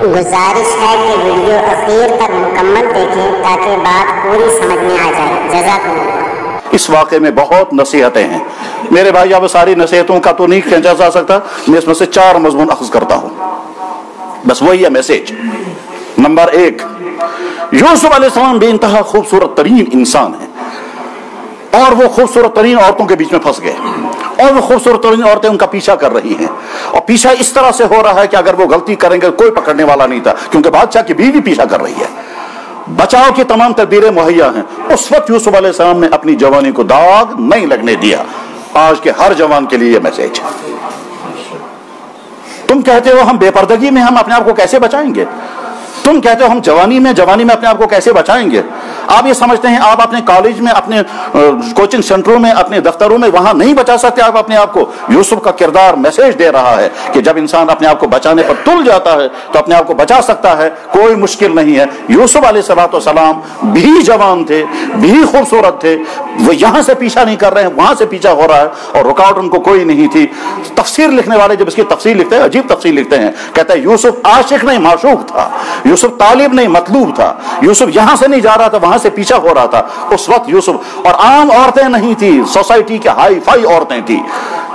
گزارش ہے کہ ویڈیو اخیر تک مکمل دیکھیں تاکہ بات پوری سمجھ میں آ جائے. جزاکم اللہ. اس واقعے میں بہت نصیحتیں ہیں میرے بھائی. اب ساری نصیحتوں کا تو نہیں کھینچا جا سکتا, میں اس میں سے 4 مضمون اخذ کرتا ہوں, بس وہی ہے میسج. نمبر 1, یوسف علیہ السلام بے انتہا خوبصورت ترین انسان ہیں, اور وہ خوبصورت ترین عورتوں کے بیچ میں پھنس گئے, اور وہ خوبصورت ترین عورتیں ان کا پیچھا کر رہی ہیں, اور پیچھا اس طرح سے ہو رہا ہے کہ اگر وہ غلطی کریں گے کوئی پکڑنے والا نہیں تھا, کیونکہ بادشاہ کی بیوی پیچھا کر رہی ہے. بچاؤ کی تمام تدبیریں مہیا ہیں. اس وقت یوسف علیہ السلام نے اپنی جوانی کو داغ نہیں لگنے دیا. آج کے ہر جوان کے لیے یہ میسج ہے. تم کہتے ہو ہم بے پردگی میں ہم اپنے آپ کو کیسے بچائیں گے, تم کہتے ہو ہم جوانی میں اپنے آپ کو کیسے بچائیں گے. آپ یہ سمجھتے ہیں آپ اپنے کالج میں, اپنے کوچنگ سینٹروں میں, اپنے دفتروں میں وہاں نہیں بچا سکتے آپ اپنے آپ کو. یوسف کا کردار میسج دے رہا ہے کہ جب انسان اپنے آپ کو بچانے پر تل جاتا ہے تو اپنے آپ کو بچا سکتا ہے, کوئی مشکل نہیں ہے. یوسف علیہ السلام بھی جوان تھے, بھی خوبصورت تھے, وہ یہاں سے پیچھا نہیں کر رہے ہیں, وہاں سے پیچھا ہو رہا ہے, اور رکاوٹ ان کو کوئی نہیں تھی. تفسیر لکھنے والے جب اس کی تفسیر لکھتے ہیں عجیب تفسیر لکھتے ہیں, کہتے ہیں یوسف عاشق نہیں معشوق تھا, یوسف طالب نہیں مطلوب تھا, یوسف یہاں سے نہیں جا رہا تھا وہاں سے پیچھا ہو رہا تھا. اس وقت یوسف, اور عام عورتیں نہیں تھی, سوسائٹی کے ہائی فائی عورتیں تھی,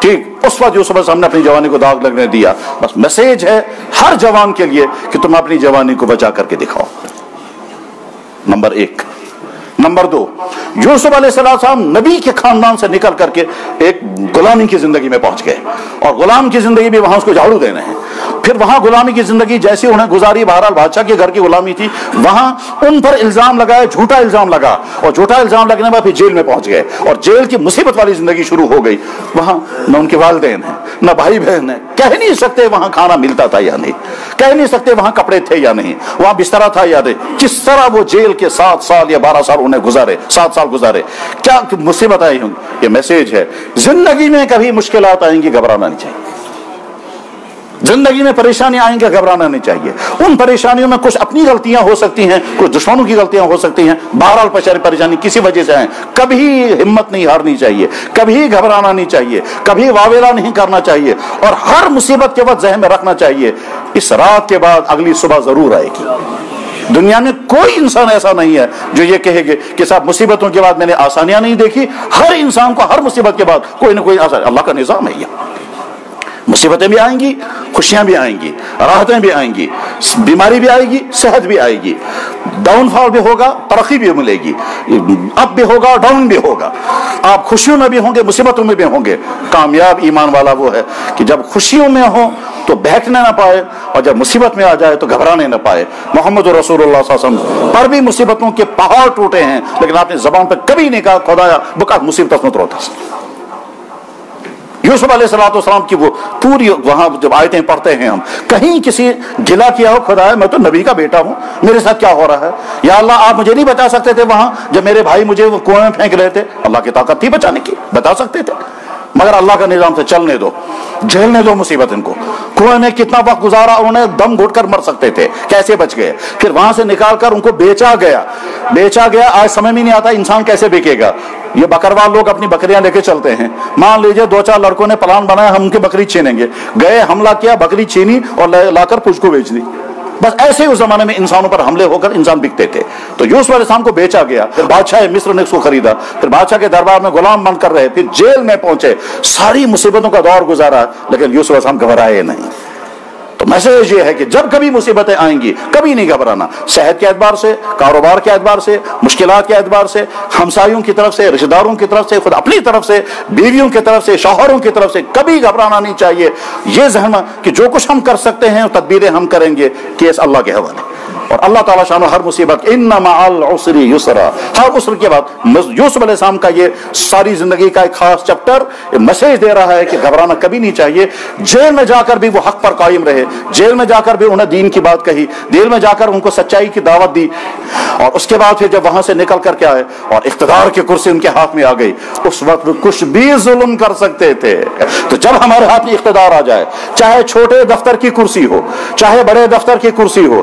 ٹھیک. اس وقت یوسف علیہ السلام نے اپنی جوانی کو داغ لگنے دیا. بس میسج ہے ہر جوان کے لیے کہ تم اپنی جوانی کو بچا کر کے دکھاؤ. نمبر 1. نمبر 2, یوسف علیہ السلام نبی کے خاندان سے نکل کر کے ایک غلامی کی زندگی میں پہنچ گئے, اور غلام کی زندگی بھی وہاں اس کو جھاڑو دینے ہیں. پھر وہاں غلامی کی زندگی جیسی انہیں گزاری, بہرحال بادشاہ کے گھر کی غلامی تھی, وہاں ان پر الزام لگایا, جھوٹا الزام لگا, اور جھوٹا الزام لگنے بعد پھر جیل میں پہنچ گئے, اور جیل کی مصیبت والی زندگی شروع ہو گئی. وہاں نہ ان کے والدین ہیں نہ بھائی بہن ہیں, کہہ نہیں سکتے وہاں کھانا ملتا تھا یا نہیں, کہہ نہیں سکتے وہاں کپڑے تھے یا نہیں, وہاں بستر تھا یا نہیں. کس طرح وہ جیل کے 7 سال یا 12 سال انہیں گزارے, 7 سال گزارے, کیا مصیبت آئی ہوں. یہ میسج ہے زندگی میں کبھی مشکلات آئیں گی گھبرانا نہیں چاہیے, زندگی میں پریشانی آئیں گے گھبرانا نہیں چاہیے. ان پریشانیوں میں کچھ اپنی غلطیاں ہو سکتی ہیں, کچھ دشمنوں کی غلطیاں ہو سکتی ہیں, بہرحال پریشانی کسی وجہ سے آئیں, کبھی ہمت نہیں ہارنی چاہیے, کبھی گھبرانا نہیں چاہیے, کبھی واویلا نہیں کرنا چاہیے, اور ہر مصیبت کے وقت ذہن میں رکھنا چاہیے اس رات کے بعد اگلی صبح ضرور آئے گی. دنیا میں کوئی انسان ایسا نہیں ہے جو یہ کہے گے کہ صاحب مصیبتوں کے بعد میں نے آسانیاں نہیں دیکھی. ہر انسان کو ہر مصیبت کے بعد کوئی نہ کوئی آسانی, اللہ کا نظام ہے. یہ مصیبتیں بھی آئیں گی, خوشیاں بھی آئیں گی, راحتیں بھی آئیں گی, بیماری بھی آئے گی, صحت بھی آئے گی, ڈاؤن فال بھی ہوگا, ترقی بھی ملے گی, اپ بھی ہوگا, ڈاؤن بھی ہوگا. آپ خوشیوں میں بھی ہوں گے, مصیبتوں میں بھی ہوں گے. کامیاب ایمان والا وہ ہے کہ جب خوشیوں میں ہو تو بہکنے نہ پائے, اور جب مصیبت میں آ جائے تو گھبرانے نہ پائے. محمد رسول اللہ صلی اللہ علیہ وسلم پر بھی مصیبتوں کے پہاڑ ٹوٹے ہیں, لیکن آپ نے زبان پہ کبھی نہیں کہا خدایا بکا مصیبت مت روتا. یوسف علیہ السلام کی وہ پوری, وہاں جب آیتیں پڑھتے ہیں ہم, کہیں کسی گلا کیا ہو خدایا میں تو نبی کا بیٹا ہوں, میرے ساتھ کیا ہو رہا ہے, یا اللہ آپ مجھے نہیں بچا سکتے تھے وہاں جب میرے بھائی مجھے وہ کنویں میں پھینک رہے تھے. اللہ کی طاقت تھی بچانے کی, بتا سکتے تھے, مگر اللہ کا نظام سے چلنے دو, جھیلنے دو مصیبت ان کو. کنویں میں کتنا وقت گزارا, انہوں نے دم گھٹ کر مر سکتے تھے, کیسے بچ گئے. پھر وہاں سے نکال کر ان کو بیچا گیا. آج سمجھ میں نہیں آتا انسان کیسے بیکے گا. یہ بکروال لوگ اپنی بکریاں لے کے چلتے ہیں, مان لیجئے 2-4 لڑکوں نے پلان بنایا ہم ان کی بکری چھینیں گے, گئے حملہ کیا, بکری چھینی اور لا کر پوچھ کو بیچ دی. بس ایسے اس زمانے میں انسانوں پر حملے ہو کر انسان بکتے تھے. تو یوسف علیہ السلام کو بیچا گیا, پھر بادشاہ مصر نے اس کو خریدا, پھر بادشاہ کے دربار میں غلام بن کر رہے, پھر جیل میں پہنچے, ساری مصیبتوں کا دور گزارا, لیکن یوسف علیہ السلام گھبرائے نہیں. تو میسج یہ ہے کہ جب کبھی مصیبتیں آئیں گی کبھی نہیں گھبرانا. صحت کے اعتبار سے, کاروبار کے اعتبار سے, مشکلات کے اعتبار سے, ہمسایوں کی طرف سے, رشتہ داروں کی طرف سے, خود اپنی طرف سے, بیویوں کی طرف سے, شوہروں کی طرف سے, کبھی گھبرانا نہیں چاہیے. یہ ذہن میں کہ جو کچھ ہم کر سکتے ہیں تدبیریں ہم کریں گے, کیس اللہ کے حوالے. اور اللہ تعالیٰ شانہ ہر مصیبت ان مع العسر یسرا, ہر عسر کے بعد. یوسف علیہ السلام کا یہ ساری زندگی کا ایک خاص چیپٹر میسج دے رہا ہے کہ گھبرانا کبھی نہیں چاہیے. جیل میں جا کر بھی وہ حق پر قائم رہے, جیل میں جا کر بھی انہیں دین کی بات کہی, جیل میں جا کر ان کو سچائی کی دعوت دی, اور اس کے بعد پھر جب وہاں سے نکل کر کے آئے اور اقتدار کی کرسی ان کے ہاتھ میں آ گئی, اس وقت وہ کچھ بھی ظلم کر سکتے تھے. تو جب ہمارے ہاتھ میں اقتدار آ جائے, چاہے چھوٹے دفتر کی کرسی ہو, چاہے بڑے دفتر کی کرسی ہو,